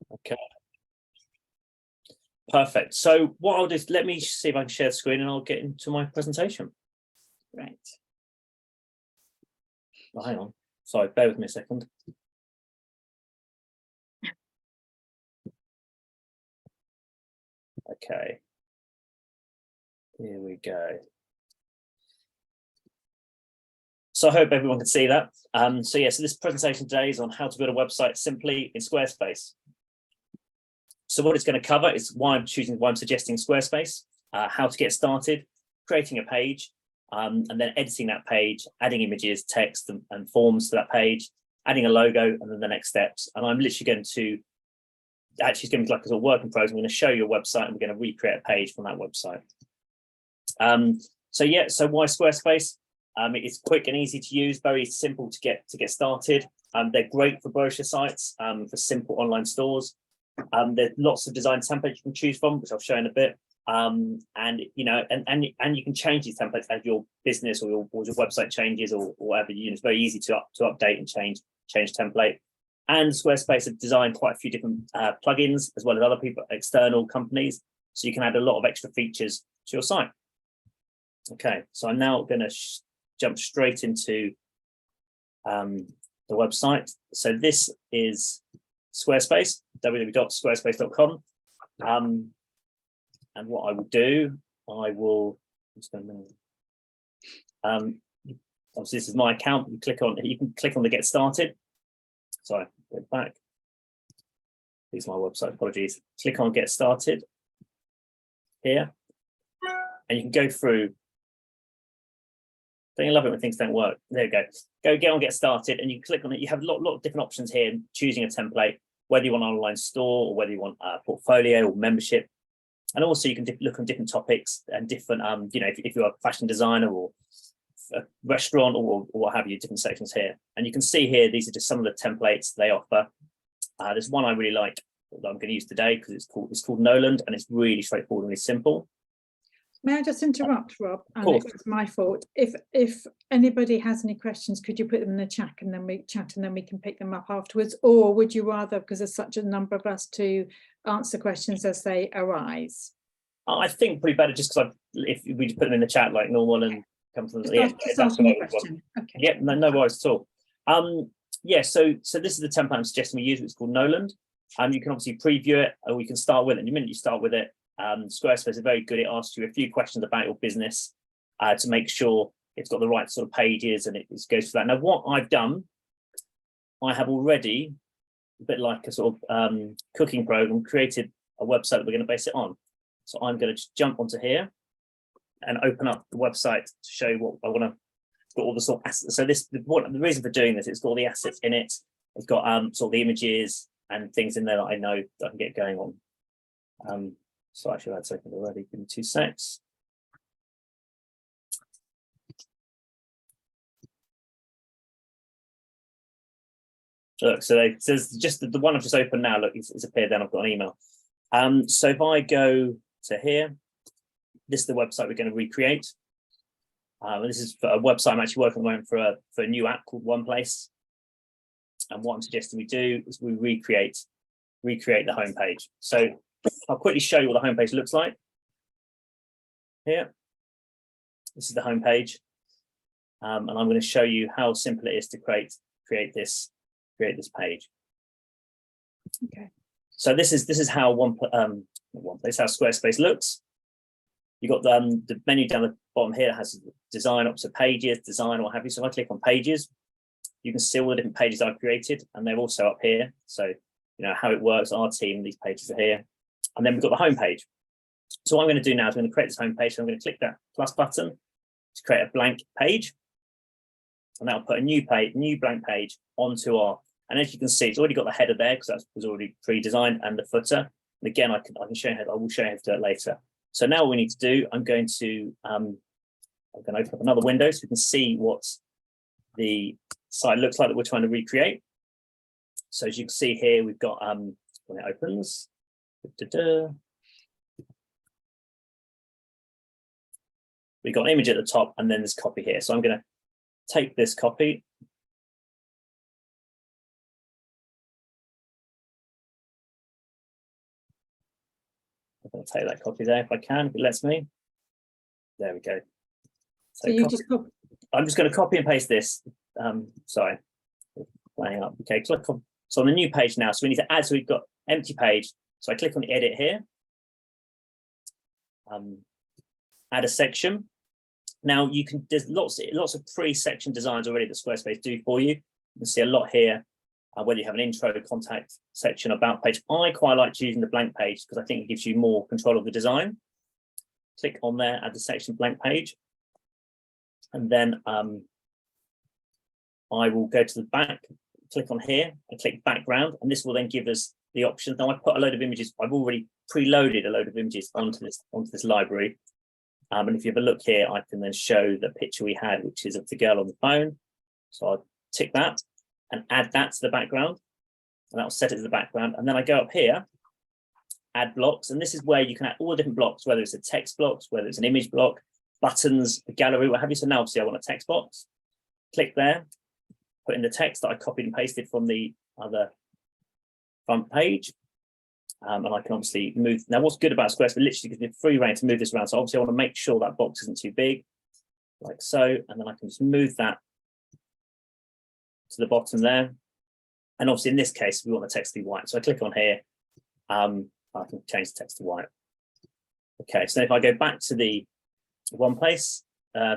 Okay, perfect. So what I'll do is let me see if I can share the screen and I'll get into my presentation. Right. Oh, hang on. Sorry, bear with me a second. Okay. Here we go. So I hope everyone can see that. So this presentation today is on how to build a website simply in Squarespace. So what it's going to cover is why I'm suggesting Squarespace, how to get started, creating a page, and then editing that page, adding images, text, and forms to that page, adding a logo, and then the next steps. And I'm literally going to, it's going to be like a sort of work in progress. I'm going to show you a website and we're going to recreate a page from that website. So why Squarespace? It's quick and easy to use, very simple to get started. They're great for brochure sites, for simple online stores. There's lots of design templates you can choose from, which I'll show in a bit. And you can change these templates as your business or your website changes or whatever. It's very easy to update and change template. And Squarespace have designed quite a few different plugins as well as other people, external companies, so you can add a lot of extra features to your site. Okay, so I'm now going to jump straight into the website. So this is Squarespace, www.squarespace.com. And what I will do, obviously this is my account. You can click on the get started. Sorry, go back. This is my website, apologies. Click on get started here. And you can go through. Don't you love it when things don't work? There you go. Get on get started and you click on it. You have a lot of different options here, choosing a template, whether you want an online store or whether you want a portfolio or membership. And also you can look on different topics and different, if you're a fashion designer or a restaurant or what have you, different sections here. And you can see here, these are just some of the templates they offer. There's one I really like that I'm going to use today because it's called Noland, and it's really straightforward and really simple. May I just interrupt, Rob? And it was my fault. If anybody has any questions, could you put them in the chat and then we can pick them up afterwards? Or would you rather, because there's such a number of us, to answer questions as they arise? I think probably better just because if we just put them in the chat like normal and come to them. That's my question. Okay. Yeah, no worries at all. So this is the template I'm suggesting we use. It's called Noland. You can obviously preview it, or we can start with it. And the minute you start with it, Squarespace is very good. It asks you a few questions about your business to make sure it's got the right sort of pages and it goes for that. Now, what I've done, I have already, a bit like a sort of cooking program, created a website that we're going to base it on. So I'm going to just jump onto here and open up the website to show you what I want to. Got all the sort of assets. So the reason for doing this, it's got all the assets in it. It's got sort of the images and things in there that I know that I can get going on. So actually that's open already. Give me 2 secs. Look, so it says just the one I've just opened now. Look, it's appeared. Then I've got an email. So if I go to here, this is the website we're going to recreate. This is for a website I'm actually working on for a new app called One Place. And what I'm suggesting we do is we recreate the homepage. So I'll quickly show you what the homepage looks like. Here, this is the homepage, and I'm going to show you how simple it is to create this page. Okay. So this is how how Squarespace looks. You've got the menu down the bottom here that has design up to pages, design, or what have you. So if I click on pages, you can see all the different pages I've created, and they're also up here. So you know how it works. Our team, these pages are here, and then we've got the home page. So what I'm going to do now is I'm going to create this home page. So I'm going to click that plus button to create a blank page, and that'll put a new blank page onto our. And as you can see, it's already got the header there because that was already pre-designed, and the footer. And again, I can show you how. I will show you how to do it later. So now what we need to do, I'm going to open up another window so we can see what the site looks like that we're trying to recreate. So as you can see here, we've got when it opens, we've got an image at the top and then this copy here. So I'm going to take this copy. I'm going to take that copy there if I can, if it lets me. There we go. So you copy. just copy. I'm just going to copy and paste this. Sorry, playing up. Okay, click on. So on the new page now, so we need to add. So we've got empty page. So I click on the edit here. Add a section. Now you can. There's lots of pre-section designs already that Squarespace do for you. You can see a lot here. Whether you have an intro, contact section, about page. I quite like choosing the blank page because I think it gives you more control of the design. Click on there, add the section blank page. And then I will go to the back, click on here and click background. And this will then give us the options. Now I put a load of images. I've already preloaded a load of images onto this library. And if you have a look here, I can then show the picture we had, which is of the girl on the phone. So I'll tick that and add that to the background. And that will set it to the background. And then I go up here, add blocks. And this is where you can add all the different blocks, whether it's a text blocks, whether it's an image block, buttons, a gallery, what have you. So now obviously I want a text box. Click there, put in the text that I copied and pasted from the other front page. And I can obviously move. Now what's good about Squarespace, literally gives me free reign to move this around. So obviously I want to make sure that box isn't too big, like so. And then I can just move that to the bottom there. And obviously in this case, we want the text to be white. So I click on here. I can change the text to white. Okay, so if I go back to the one place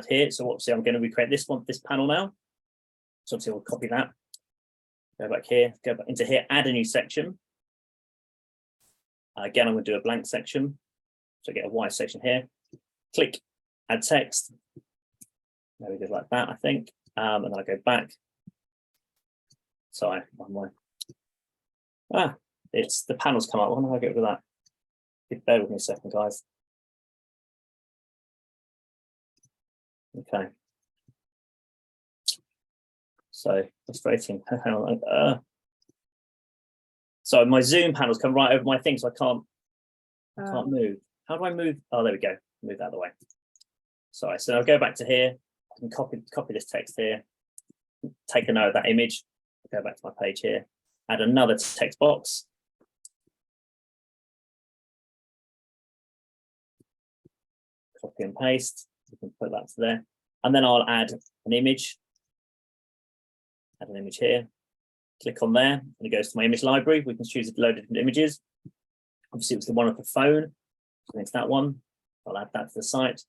here, so obviously I'm going to recreate this panel now. So obviously we'll copy that. Go back here, go back into here, add a new section. Again, I'm going to do a blank section. So I get a white section here. Click add text. There we go, like that, I think. And then I go back. Sorry, it's the panels come up. Why don't I get rid of that? Bear with me a second, guys. Okay. So frustrating. So my Zoom panels come right over my thing, so I can't move. How do I move? Oh, there we go. Move that the way. Sorry. So I'll go back to here. I can copy this text here. Take a note of that image. Go back to my page here. Add another text box. Copy and paste. You can put that to there. And then I'll add an image. Add an image here. Click on there, and it goes to my image library. We can choose a load of different images. Obviously, it was the one of the phone. So it's that one. I'll add that to the site.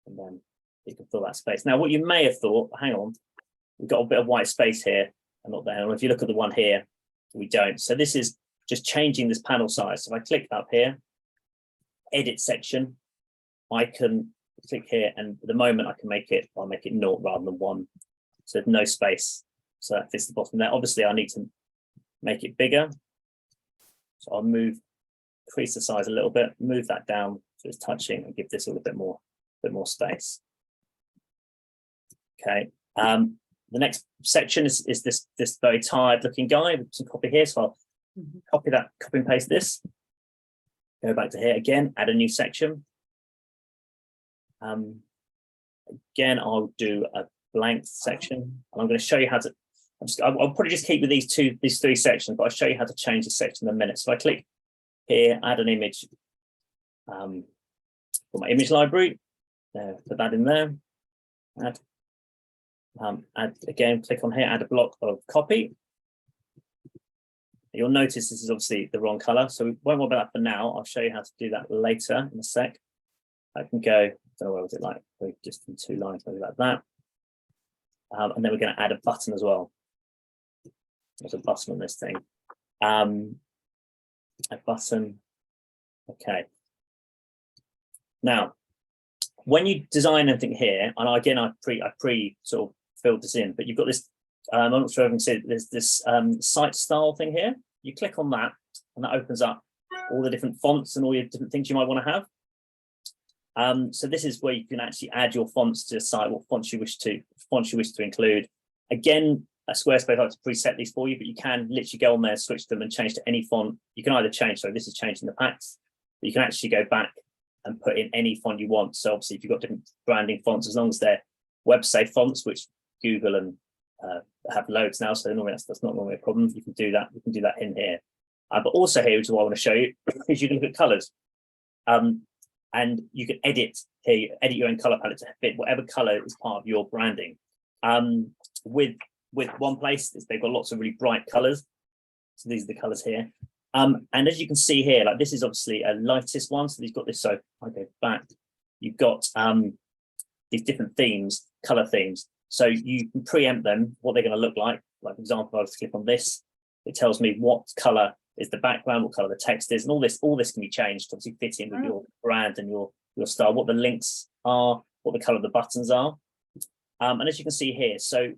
And then you can fill that space. Now, what you may have thought, hang on, we've got a bit of white space here and not there. And if you look at the one here, we don't. So this is just changing this panel size. So if I click up here, edit section, I can click here, and at the moment I can make it, I'll make it 0 rather than 1. So no space. So that fits the bottom there. Obviously, I need to make it bigger. So I'll increase the size a little bit, move that down so it's touching, and give this a little bit more space. Okay. The next section is this very tired looking guy with some copy here. So I'll copy and paste this. Go back to here again, add a new section. Again, I'll do a blank section, and I'm going to show you how to. I'll probably just keep with these 3 sections, but I'll show you how to change the section in a minute. So I click here, add an image for my image library. Put that in there. Add again. Click on here, add a block of copy. You'll notice this is obviously the wrong color, so we won't worry about that for now. I'll show you how to do that later in a sec. I can go. I don't know what was it like. Just in 2 lines, maybe like that. And then we're going to add a button as well. There's a button on this thing. A button. Okay. Now, when you design anything here, and again, I pre sort of filled this in, but you've got this. I'm not sure if I can see. There's this site style thing here. You click on that, and that opens up all the different fonts and all your different things you might want to have. So this is where you can actually add your fonts to the site, what fonts you wish to include. Again, Squarespace likes to preset these for you, but you can literally go on there, switch them, and change to any font. You can either change, so this is changing the packs, but you can actually go back and put in any font you want. So obviously, if you've got different branding fonts, as long as they're web-safe fonts, which Google and have loads now, so normally that's not normally a problem. You can do that. You can do that in here. But also here, which is what I want to show you, is you can look at colors. And you can edit here, edit your own color palette to fit whatever color is part of your branding. With One Place, they've got lots of really bright colors. So these are the colors here. And as you can see here, like this is obviously a lightest one. So you've got this. So if I go back, you've got these different themes, color themes. So you can preempt them, what they're going to look like. Like, for example, if I was to click on this, it tells me what color is the background, what color the text is, and all this can be changed to obviously fit in with your brand and your style, what the links are, what the color of the buttons are. And as you can see here, so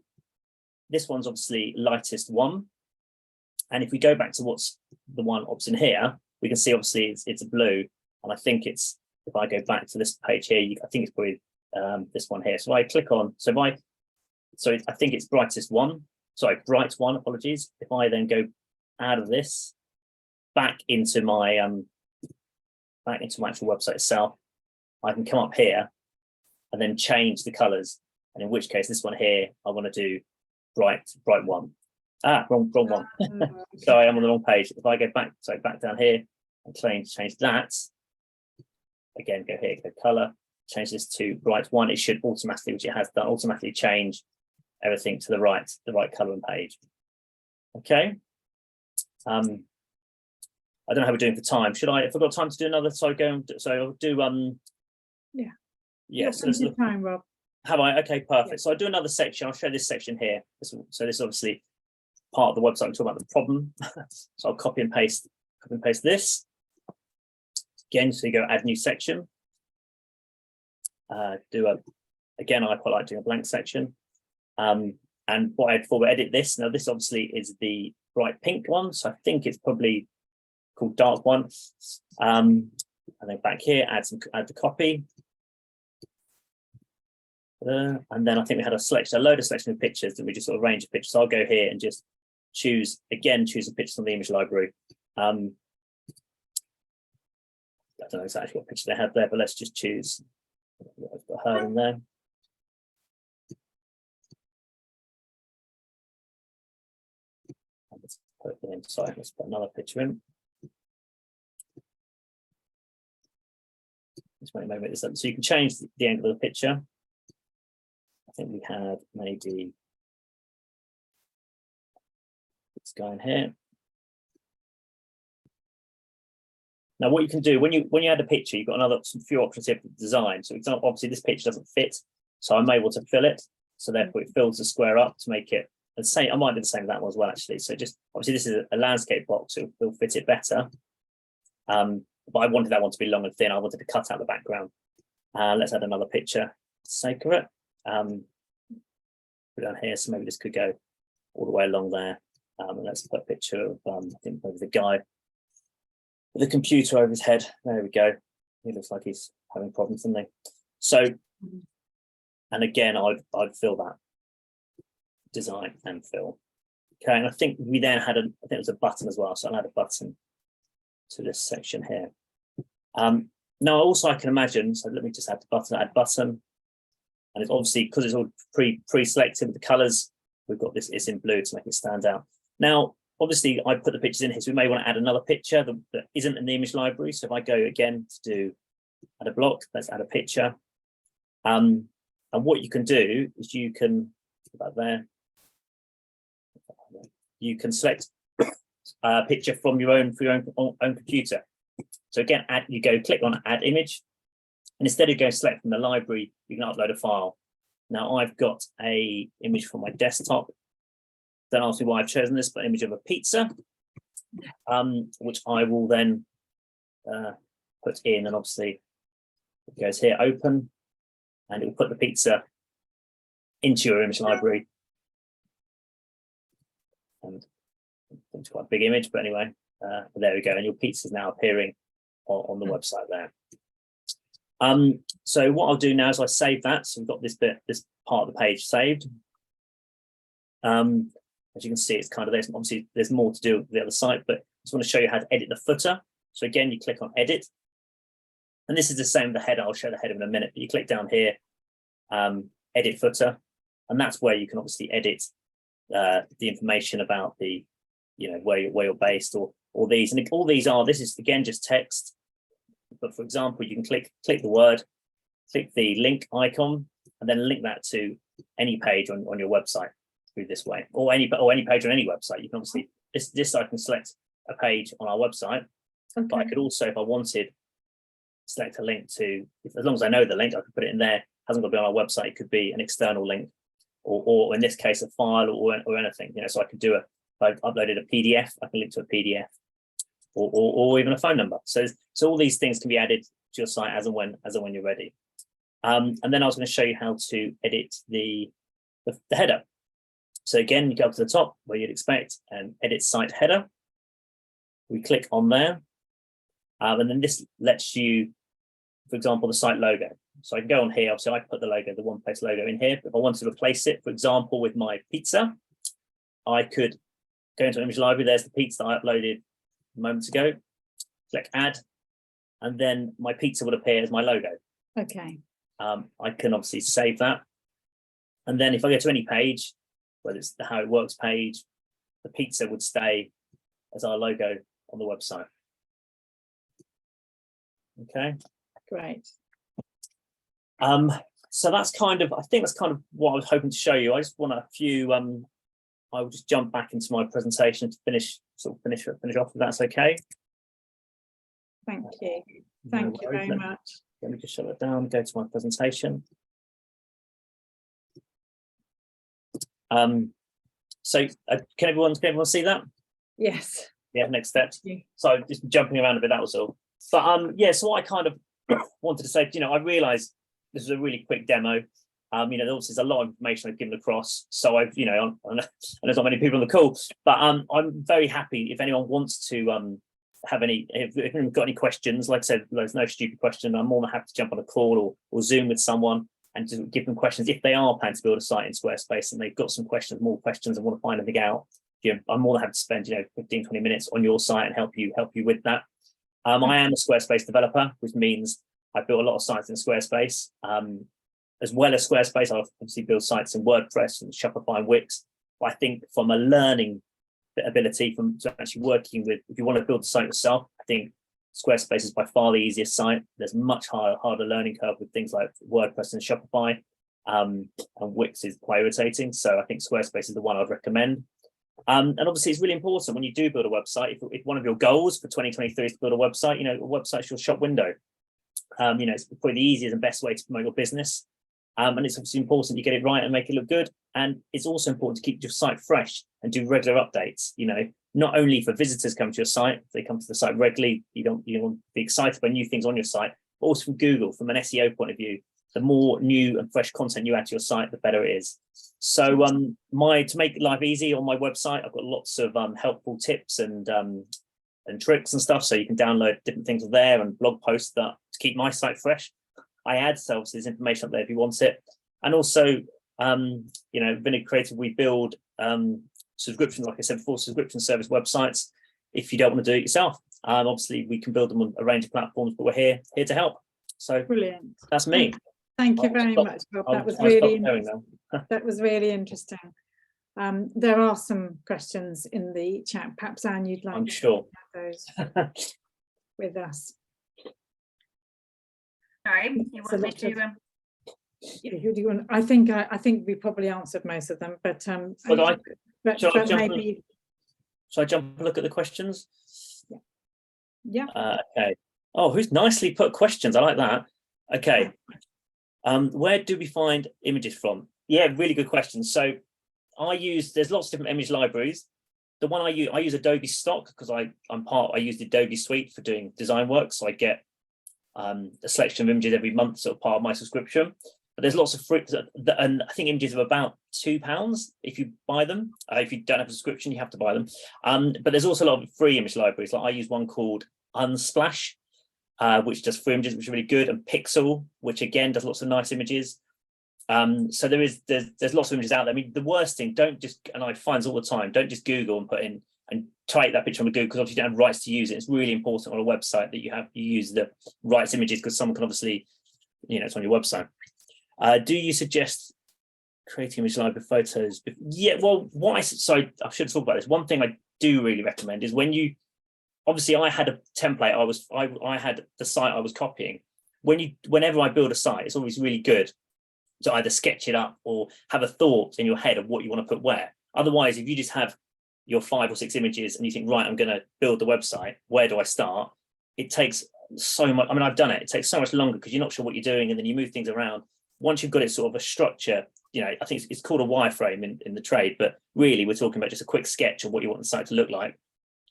this one's obviously lightest one. And if we go back to what's the one option here, we can see obviously it's blue. And I think it's, if I go back to this page here, I think it's probably this one here. So I click on, I think it's brightest one. Sorry, bright one, apologies. If I then go out of this, back into my actual website itself, I can come up here and then change the colors. And in which case, this one here, I want to do bright one. Wrong one. Sorry, I'm on the wrong page. If I go back, back down here and change that. Again, go here, go color, change this to bright one. It should automatically, which it has done, automatically change everything to the right color and page. Okay. I don't know how we're doing for time. Should I, if I've got time to do another, so I'll do Yeah, so let's look. Time, Rob. Have I? Okay, perfect. Yeah. So I'll do another section. I'll show this section here. So this is obviously part of the website. I'm talking about the problem. So I'll copy and paste this. Again, so you go add new section. Again, I quite like doing a blank section. And what I'd forward edit this. Now this obviously is the bright pink one. So I think it's probably called dark one. And then back here, add the copy. And then I think we had a load of selection of pictures that we just sort of arrange a picture. So I'll go here and just choose a picture from the image library. I don't know exactly what picture they had there, but let's just choose. I've got her in there. Let's put it inside. Let's put another picture in. Just wait a moment. So you can change the angle of the picture. I think we had maybe this guy in here. Now, what you can do when you add a picture, you've got some few options here for design. So, example, obviously this picture doesn't fit, so I'm able to fill it. So therefore, it fills the square up to make it the same. I might do the same with that one as well, actually. So just obviously this is a landscape box, so it'll fit it better. But I wanted that one to be long and thin. I wanted to cut out the background. Let's add another picture for the sake of it. Put it down here, so maybe this could go all the way along there. And let's put a picture of I think maybe the guy with the computer over his head. There we go. He looks like he's having problems, doesn't he? So, and again, I'd fill that design and fill. Okay, and I think we then had I think it was a button as well. So I'll add a button to this section here. Now also I can imagine, so let me just add add button. And it's obviously, because it's all pre-selected with the colors, we've got this, it's in blue to make it stand out. Now, obviously I put the pictures in here, so we may want to add another picture that isn't in the image library. So if I go again to add a block, let's add a picture. And what you can do is you can, about there, you can select a picture from your own computer. So again, click on add image, and instead of going select from the library, you can upload a file. Now I've got a image from my desktop. Don't ask me why I've chosen this, but image of a pizza, which I will then put in, and obviously it goes here, open, and it will put the pizza into your image library. And it's quite a big image, but anyway, there we go. And your pizza is now appearing on the website there. So what I'll do now is I save that. So we've got this part of the page saved. As you can see, it's kind of this. Obviously, there's more to do with the other site, but I just want to show you how to edit the footer. So again, you click on edit. And this is the same with the header. I'll show the header in a minute, but you click down here, edit footer. And that's where you can obviously edit the information about the where you're based, or these. And all these are, this is again just text. But for example, you can click the word, click the link icon, and then link that to any page on your website through this way, or any page on any website. You can obviously this I can select a page on our website, but I could also, if I wanted, select a link to, as long as I know the link, I could put it in there. It hasn't got to be on our website. It could be an external link, or in this case, a file or anything. So I could do if I've uploaded a PDF, I can link to a PDF, or even a phone number. So all these things can be added to your site as and when you're ready. And then I was going to show you how to edit the header. So again, you go up to the top where you'd expect and edit site header. We click on there, and then this lets you, for example, the site logo. So I can go on here. Obviously, I put the logo, the One Place logo in here. If I wanted to replace it, for example, with my pizza, I could go into image library. There's the pizza I uploaded moments ago. Click add, and then my pizza would appear as my logo. Okay. I can obviously save that, and then if I go to any page, whether it's the How It Works page, the pizza would stay as our logo on the website. Okay. Great. So I think that's kind of what I was hoping to show you. I just want a few. I will just jump back into my presentation to finish off if that's okay. Thank you. Thank you very much. Let me just shut it down, go to my presentation. So can everyone see that? Yes. Yeah, next step. So just jumping around a bit, that was all. But yeah, so what I kind of wanted to say, I realized this was a really quick demo. Obviously there's a lot of information I've given across. So I've, and there's not many people on the call, but I'm very happy if anyone wants to have if you've got any questions. Like I said, there's no stupid question. I'm more than happy to jump on a call or Zoom with someone and just give them questions if they are planning to build a site in Squarespace and they've got some questions, more questions, and want to find anything out. I'm more than happy to spend 15, 20 minutes on your site and help you with that. I am a Squarespace developer, which means I built a lot of sites in Squarespace. As well as Squarespace, I obviously build sites in WordPress and Shopify and Wix. But I think from a learning ability, from actually working with, if you want to build the site yourself, I think Squarespace is by far the easiest site. There's much harder learning curve with things like WordPress and Shopify, and Wix is quite irritating. So I think Squarespace is the one I'd recommend. And obviously, it's really important when you do build a website. If one of your goals for 2023 is to build a website, a website's your shop window. It's probably the easiest and best way to promote your business. And it's obviously important you get it right and make it look good. And it's also important to keep your site fresh and do regular updates. Not only for visitors coming to your site, if they come to the site regularly, you don't want to be excited by new things on your site, but also from Google, from an SEO point of view. The more new and fresh content you add to your site, the better it is. So to make life easy on my website, I've got lots of helpful tips and tricks and stuff. So you can download different things there and blog posts that to keep my site fresh. I add there's information up there if you want it. And also, Vinegar Creative, we build subscriptions, like I said before, subscription service websites. If you don't want to do it yourself, obviously we can build them on a range of platforms, but we're here to help. So brilliant. That's me. Thank you very much, Rob. That was really interesting. That was really interesting. There are some questions in the chat. Perhaps, Anne, you'd like to share those with us. Sorry, you want me to? Who do you want? I think we probably answered most of them, but shall I jump and look at the questions? Yeah. Okay. Oh, who's nicely put questions? I like that. Okay. Where do we find images from? Yeah, really good question. So there's lots of different image libraries. The one I use Adobe stock because I use the Adobe suite for doing design work. So I get a selection of images every month, sort of part of my subscription. But there's lots of free, and I think images are about £2 if you buy them. If you don't have a subscription, you have to buy them. But there's also a lot of free image libraries. Like I use one called Unsplash, which does free images, which is really good, and Pixel, which again does lots of nice images. So there's lots of images out there. I mean, the worst thing, and I find this all the time, don't just Google and put in and type that picture on the Google, because obviously you don't have rights to use it. It's really important on a website that you use the rights images, because someone can obviously, it's on your website. Do you suggest creating image library photos. Yeah, well, so I should talk about this. One thing I do really recommend is when you, obviously I had a template, I had the site I was copying. Whenever I build a site, it's always really good to either sketch it up or have a thought in your head of what you want to put where. Otherwise, if you just have your 5 or 6 images and you think, right, I'm going to build the website, where do I start? It takes so much. I mean, I've done it. It takes so much longer because you're not sure what you're doing, and then you move things around. Once you've got it sort of a structure, I think it's called a wireframe in the trade, but really we're talking about just a quick sketch of what you want the site to look like.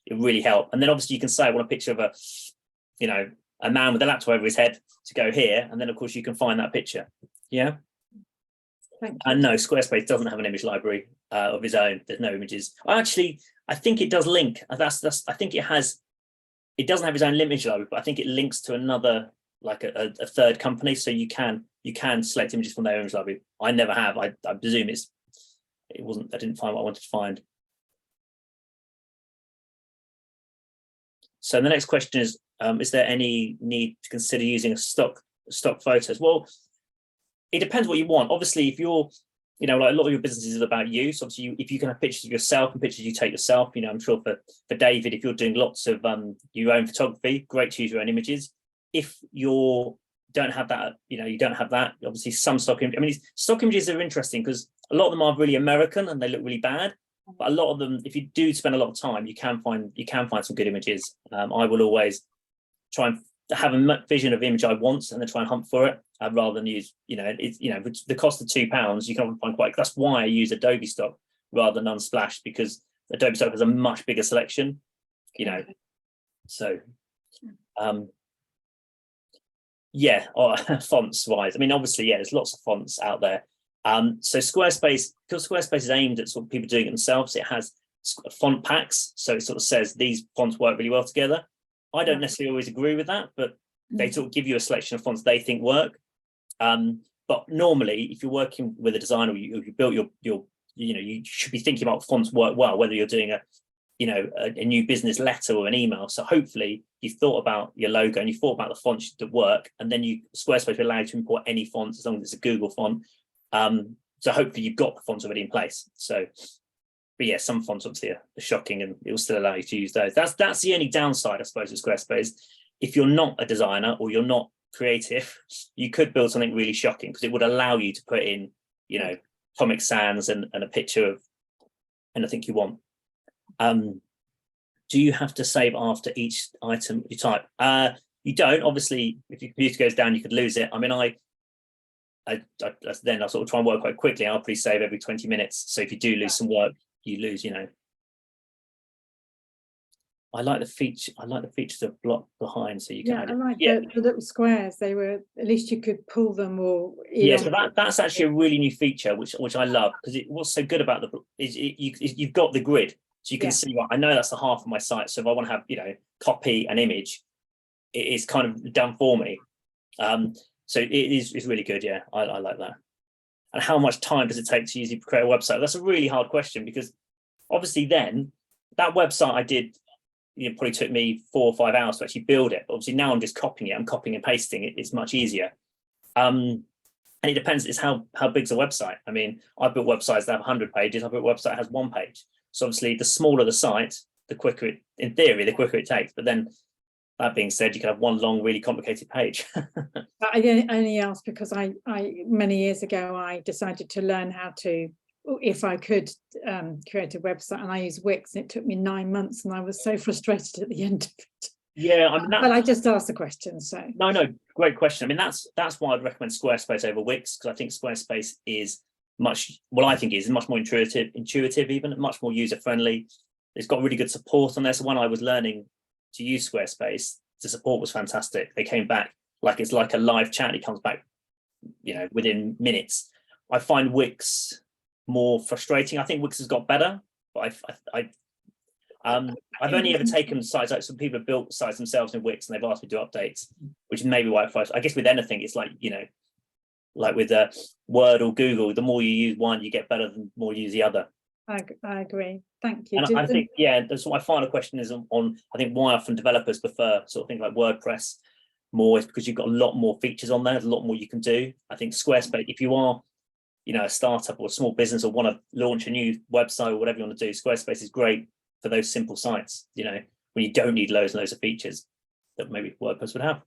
It really helps. And then obviously you can say, I want a picture of a man with a laptop over his head to go here. And then of course you can find that picture. Yeah. And no, Squarespace doesn't have an image library of its own. There's no images. I think it does link. I think it doesn't have its own image library, but I think it links to another, like a third company. So you can select images from their image library. I never have. I presume it wasn't, I didn't find what I wanted to find. So the next question is there any need to consider using stock photos? Well, it depends what you want. Obviously, if you're, like a lot of your business is about you. So obviously, if you can have pictures of yourself and pictures you take yourself, I'm sure for David, if you're doing lots of your own photography, great to use your own images. If you don't have that, you don't have that, obviously some stock images. I mean, stock images are interesting because a lot of them are really American and they look really bad. But a lot of them, if you do spend a lot of time, you can find some good images. I will always try and have a vision of the image I want and then try and hunt for it rather than use, the cost of £2, you can often find that's why I use Adobe stock rather than Unsplash, because Adobe stock has a much bigger selection, so fonts wise, I mean, obviously, there's lots of fonts out there. So Squarespace, because Squarespace is aimed at sort of people doing it themselves, it has font packs. So it sort of says these fonts work really well together. I don't necessarily always agree with that, but they sort of give you a selection of fonts they think work. But normally, if you're working with a designer, you built your you should be thinking about fonts work well, whether you're doing a new business letter or an email. So hopefully you've thought about your logo and you thought about the fonts that work, and then Squarespace will allow you to import any fonts as long as it's a Google font. So hopefully you've got the fonts already in place. So, but yeah, some fonts obviously are shocking, and it will still allow you to use those. That's the only downside, I suppose, of Squarespace. If you're not a designer or you're not creative, you could build something really shocking because it would allow you to put in, Comic Sans and a picture of anything you want. Do you have to save after each item you type? You don't. Obviously, if your computer goes down, you could lose it. I mean, then I sort of try and work quite quickly. I'll probably save every 20 minutes. So if you do lose some work, you lose, I like the features of block behind, so you can. I like the little squares. They were, at least you could pull them or. So that's actually a really new feature, which I love, because what's so good about you've got the grid, so you can see. Well, I know that's the half of my site, so if I want to have copy an image, it is kind of done for me. So it's really good. Yeah, I like that. And how much time does it take to usually create a website? That's a really hard question, because obviously then that website I did, it probably took me 4 or 5 hours to actually build it. But obviously now I'm just copying it. I'm copying and pasting it. It's much easier. And it depends. It's how big's a website. I mean, I built websites that have 100 pages. I built a website that has 1 page. So obviously the smaller the site, the quicker it, in theory, the quicker it takes. But then that being said, you can have one long, really complicated page. I only asked because I many years ago, I decided to learn how to, if I could, create a website, and I used Wix, and it took me 9 months, and I was so frustrated at the end of it. Yeah, I mean, but I just asked the question. So no, great question. I mean, that's why I'd recommend Squarespace over Wix, because I think Squarespace is much more intuitive, even much more user friendly. It's got really good support on there. So when I was learning to use Squarespace, the support was fantastic. They came back like it's like a live chat. It comes back, within minutes. I find Wix more frustrating. I think Wix has got better, but I've only ever taken sites, like some people have built sites themselves in Wix and they've asked me to do updates, which is maybe why I guess with anything, it's like, like with Word or Google, the more you use one, you get better, the more you use the other. I agree. Thank you. And I think, that's my final question is on I think why often developers prefer sort of things like WordPress more, is because you've got a lot more features on there. There's a lot more you can do. I think Squarespace, if you are you know, a startup or a small business or want to launch a new website or whatever you want to do, Squarespace is great for those simple sites, you know, when you don't need loads and loads of features that maybe WordPress would have.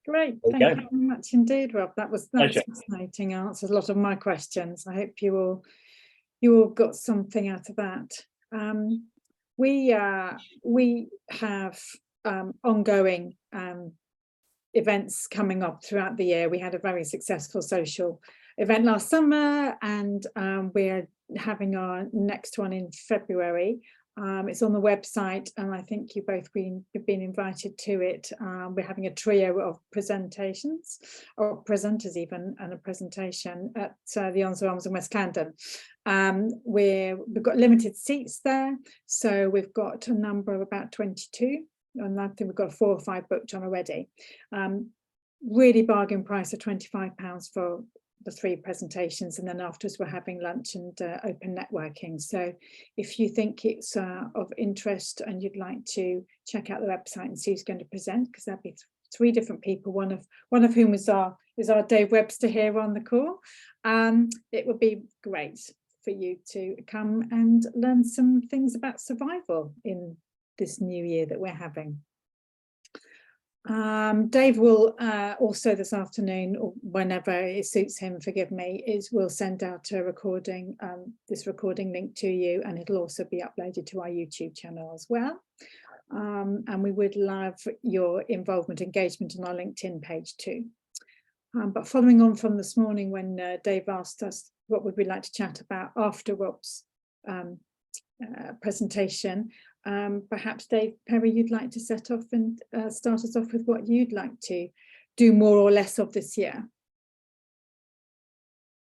Great, There thank you you very much indeed, Rob. That was Pleasure. fascinating. Answers a lot of my questions. I hope you all got something out of that. We have ongoing events coming up throughout the year. We had a very successful social event last summer, and we're having our next one in February. It's on the website, and I think you both have been invited to it. We're having a trio of presentations, or presenters even, and a presentation at the Onze Arms in West Camden. We've got limited seats there, so we've got a number of about 22, and I think we've got 4 or 5 booked on already. Really bargain price of £25 for the 3 presentations, and then afterwards we're having lunch and open networking. So if you think it's of interest and you'd like to check out the website and see who's going to present, because there'll be 3 different people, one of whom is our Dave Webster here on the call. It would be great for you to come and learn some things about survival in this new year that we're having. Dave will also this afternoon, or whenever it suits him, forgive me, will send out a recording, this recording link to you, and it'll also be uploaded to our YouTube channel as well. And we would love your involvement, engagement on our LinkedIn page too. But following on from this morning, when Dave asked us what would we like to chat about after Rob's presentation, perhaps Dave Perry, you'd like to set off and start us off with what you'd like to do more or less of this year.